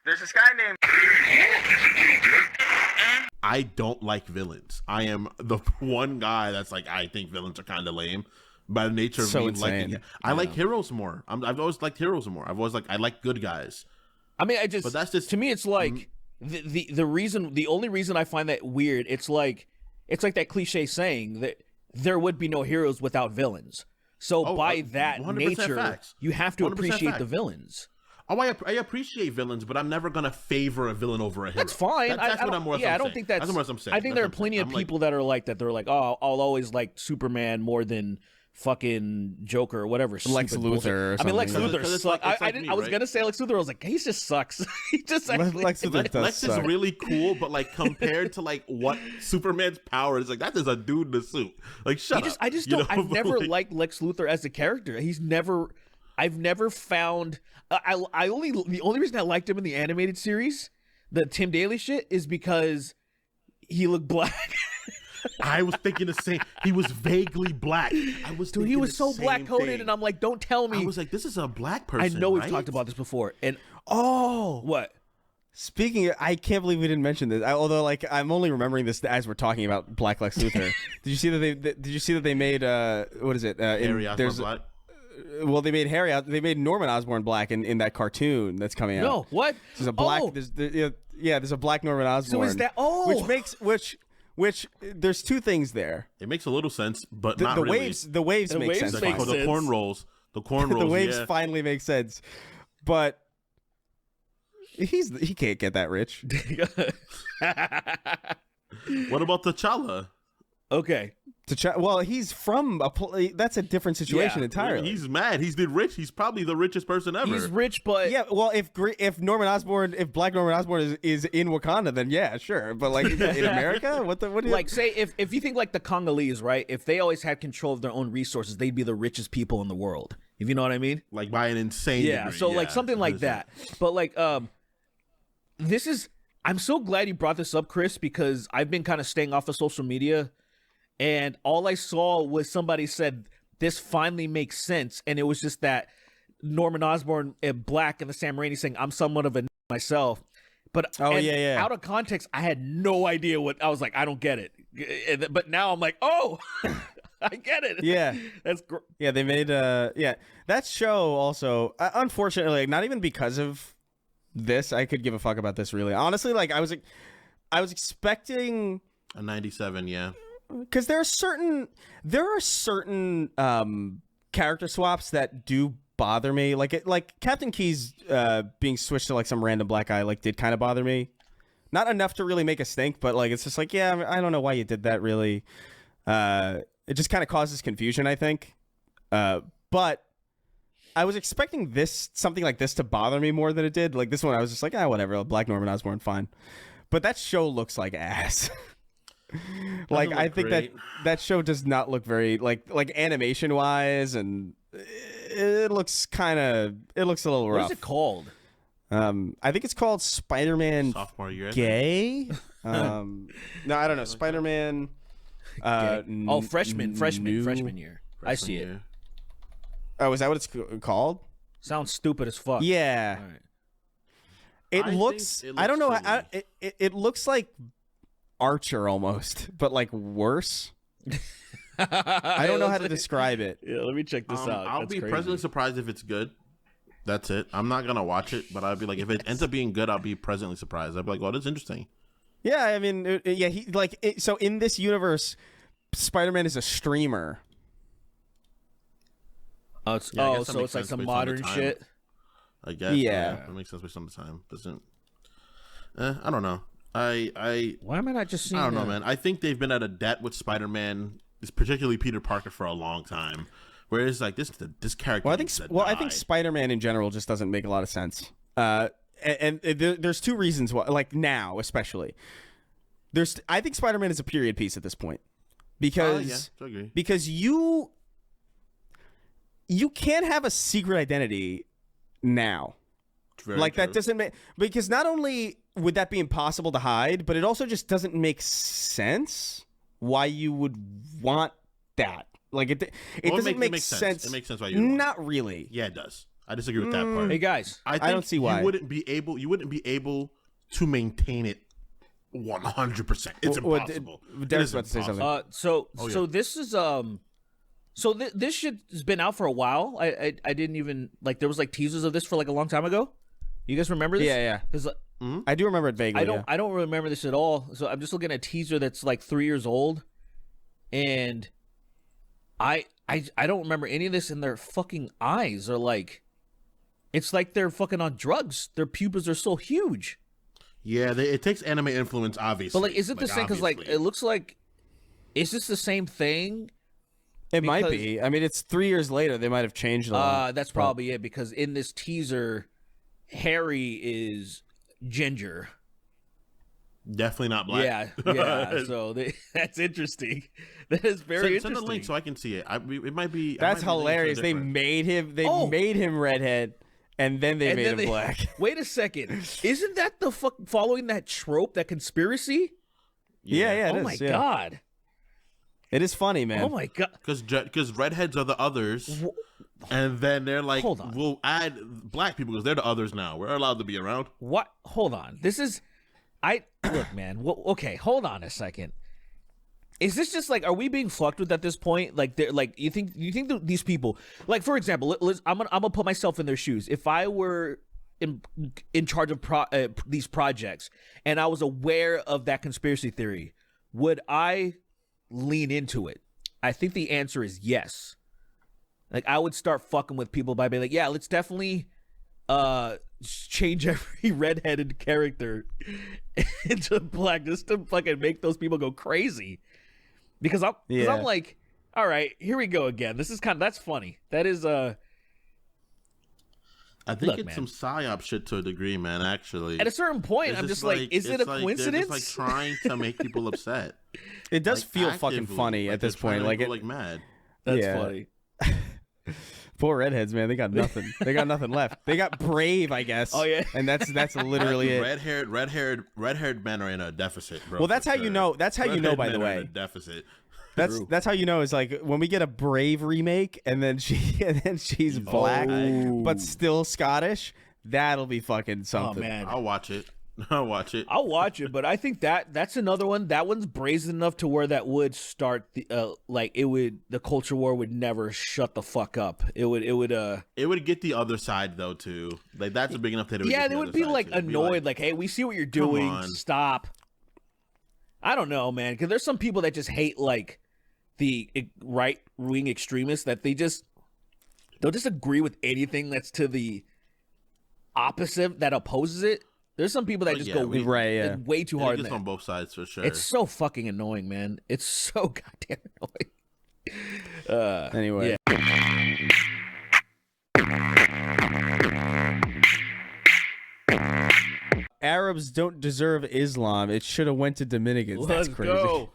There's this guy named... I don't like villains. I am the one guy that's like, I think villains are kind of lame by the nature of me liking. I like heroes more. I've always liked heroes more. I've always like, I like good guys. I mean, but that's just, to me, it's like the only reason I find that weird, it's like that cliche saying that there would be no heroes without villains. So by that nature, facts. You have to appreciate facts. The villains. Oh, I appreciate villains, but I'm never gonna favor a villain over a hero. That's fine. That's what I'm more. Yeah, I don't think that's what I'm saying. I think there are plenty of people that are like that. They're like, oh, I'll always like Superman more than fucking Joker or whatever. Lex Luthor. I mean, Lex Luthor sucks. I was gonna say Lex Luthor. I was like, he just sucks. He just actually, Lex is really cool, but like compared to like what Superman's power is, like that is a dude in a suit. Like shut up. I just don't. I've never liked Lex Luthor as a character. I've never found. The only reason I liked him in the animated series, the Tim Daly shit, is because he looked black. I was thinking the same. He was vaguely black. Dude, he was so black coded, and I'm like, don't tell me. I was like, this is a black person. I know we've talked about this before, and what? Speaking, I can't believe we didn't mention this. Although, like, I'm only remembering this as we're talking about Black Lex Luthor. Did you see that they made what is it? Harry Osborn black. Well, they made Norman Osborn black in that cartoon that's coming out. No, what? There's a black. There's a black Norman Osborn. So is that which there's two things there. It makes a little sense, but not really. The waves make sense. The corn rolls. The waves finally make sense, but he can't get that rich. What about T'Challa? Okay. Well, he's from that's a different situation entirely. He's mad. He's He's probably the richest person ever. He's rich, but well, if Black Norman Osborn is in Wakanda, then yeah, sure. But like in America, what do you like? Say if you think like the Congolese, right? If they always had control of their own resources, they'd be the richest people in the world. If you know what I mean? Like by an insane degree. So like something like that. But like this is. I'm so glad you brought this up, Chris, because I've been kind of staying off of social media. And all I saw was somebody said, this finally makes sense. And it was just that Norman Osborn in black and the Sam Raimi saying, I'm somewhat of a myself. But out of context, I had no idea what I was like. I don't get it. But now I'm like, oh, I get it. Yeah. That's yeah, they made that show also, unfortunately, not even because of this, I could give a fuck about this really. Honestly, like I was expecting a 97, yeah. Because there are certain character swaps that do bother me. Like Captain Key's being switched to like some random black guy like did kind of bother me. Not enough to really make a stink, but like it's just like, yeah, I don't know why you did that really. It just kind of causes confusion, I think. But I was expecting something like this to bother me more than it did. Like this one, I was just like, whatever, Black Norman Osborn, fine. But that show looks like ass. Like I think that show does not look very like animation wise, and it looks a little rough. What is it called? I think it's called Spider-Man sophomore year. Gay. No, I don't know. Spider-Man. Freshman year. I see it. Oh, is that what it's called? Sounds stupid as fuck. Yeah. All right. It looks. I don't know. It looks like Archer almost, but like worse. I don't know how to describe it. Yeah, let me check this out. I'll be pleasantly surprised if it's good. That's it. I'm not gonna watch it, but I'll be like, if it ends up being good, I'll be pleasantly surprised. I'll be like, oh, that's interesting. Yeah, I mean, so in this universe, Spider-Man is a streamer. So it's like some modern shit. I guess. Yeah, it makes sense based on the time. Doesn't? I don't know. Why am I not just seeing? I don't know, man. I think they've been at a debt with Spider-Man, particularly Peter Parker, for a long time. Whereas like this character. Well, I think Spider-Man in general just doesn't make a lot of sense. And there's two reasons why. Like now, especially, I think Spider-Man is a period piece at this point because you can't have a secret identity now. Like true. That doesn't make, because not only would that be impossible to hide, but it also just doesn't make sense why you would want that. Like it doesn't make sense. It makes sense why you not really. Yeah, it does. I disagree with that part. Hey guys, I don't see why you wouldn't be able to maintain it 100%. It's impossible. Derek's about to say something. So this is this shit has been out for a while. I didn't even like there was like teasers of this for like a long time ago. You guys remember this? Yeah. Because I do remember it vaguely. I don't remember this at all. So I'm just looking at a teaser that's like 3 years old, and I don't remember any of this. And their fucking eyes are like, it's like they're fucking on drugs. Their pupils are so huge. Yeah, it takes anime influence, obviously. But like, is it the same? Because like, it looks like, is this the same thing? It might be. I mean, it's 3 years later. They might have changed a lot. That's probably it. Because in this teaser, Harry is ginger. Definitely not black. Yeah. So that's interesting. That is very interesting. Send the link so I can see it. It might be. That's hilarious. They made him. They made him redhead, and then they made him black. Wait a second. Isn't that the following that trope, that conspiracy? Yeah. Oh my god. It is funny, man. Oh my god. Because redheads are the others, and then they're like, hold on, we'll add black people because they're the others now. We're allowed to be around. What? Hold on. This is, look, man. Okay, hold on a second. Is this just like, are we being fucked with at this point? Like, they're like, you think these people, like, for example, I'm gonna put myself in their shoes. If I were in charge of these projects and I was aware of that conspiracy theory, would I lean into it? I think the answer is yes. Like, I would start fucking with people by being like, yeah, let's definitely change every redheaded character into black just to fucking make those people go crazy. Because I'm like, all right, here we go again. This is that's funny. That is I think it's some psyop shit to a degree, man. Actually, at a certain point, I'm just like, is it a coincidence? They're just like trying to make people upset. It does feel fucking funny at this point. Like mad. That's funny. Poor redheads, man. They got nothing. They got nothing left. They got brave, I guess. Oh yeah, and that's literally it. Red-haired men are in a deficit, bro. Well, that's how you know. That's how you know. By the way, deficit. That's how you know is like when we get a Brave remake and then she's black but still Scottish. That'll be fucking something. Oh man, I'll watch it. I'll watch it, but I think that's another one. That one's brazen enough to where that would start the the culture war would never shut the fuck up. It would get the other side though too. Like that's a big enough that they would be like annoyed, like, hey, we see what you're doing. Stop. I don't know, man, because there's some people that just hate like the right wing extremists that they'll just agree with anything that's to the opposite that opposes it. There's some people that just go way too hard. It's on both sides for sure. It's so fucking annoying, man. It's so goddamn annoying. Anyway. Arabs don't deserve Islam. It should have went to Dominicans. That's crazy. Go.